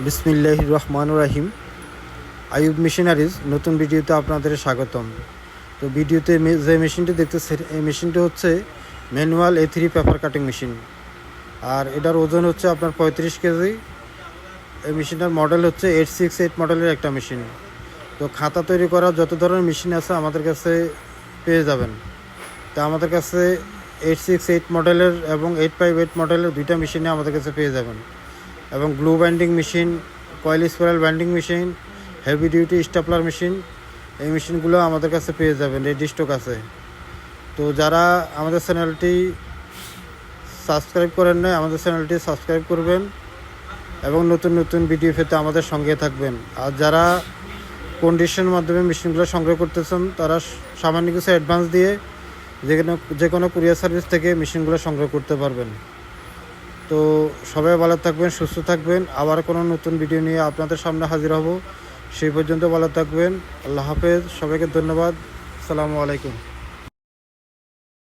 বিসমিল্লাহির রহমানির রহিম। আইয়ুব মেশিনারিজ নতুন ভিডিওতে আপনাদের স্বাগতম। তো ভিডিওতে যে মেশিনটি দেখতেছেন এই মেশিনটি হচ্ছে manual A3 paper cutting machine, আর এটার ওজন হচ্ছে আপনার 35 কেজি। এই মেশিনটার মডেল হচ্ছে 868 মডেলের একটা মেশিন। তো খাতা তৈরি করার যত ধরনের মেশিন আছে আমাদের কাছে পেয়ে যাবেন। তো আমাদের কাছে 868 মডেলের এবং 858 মডেলের দুইটা মেশিনে আমাদের কাছে পেয়ে যাবেন, এবং glue binding machine, coil spiral binding machine, heavy duty stapler machine, এই মেশিনগুলো আমাদের কাছে পেয়ে যাবেন, রেডি স্টক আছে। তো যারা আমাদের চ্যানেলটি সাবস্ক্রাইব করেন না, আমাদের চ্যানেলটি সাবস্ক্রাইব করবেন এবং নতুন নতুন ভিডিও পেতে আমাদের সঙ্গে থাকবেন। আর যারা কন্ডিশনের মাধ্যমে মেশিনগুলো সংগ্রহ করতেছেন তারা সামান্য কিছু অ্যাডভান্স দিয়ে যে কোনো কুরিয়ার সার্ভিস থেকে মেশিনগুলো সংগ্রহ করতে পারবেন। তো সবাই ভালো থাকবেন, সুস্থ থাকবেন। আবার কোনো নতুন ভিডিও নিয়ে আপনাদের সামনে হাজির হব। সেই পর্যন্ত ভালো থাকবেন। আল্লাহ হাফেজ। সবাইকে ধন্যবাদ। আসসালামু আলাইকুম।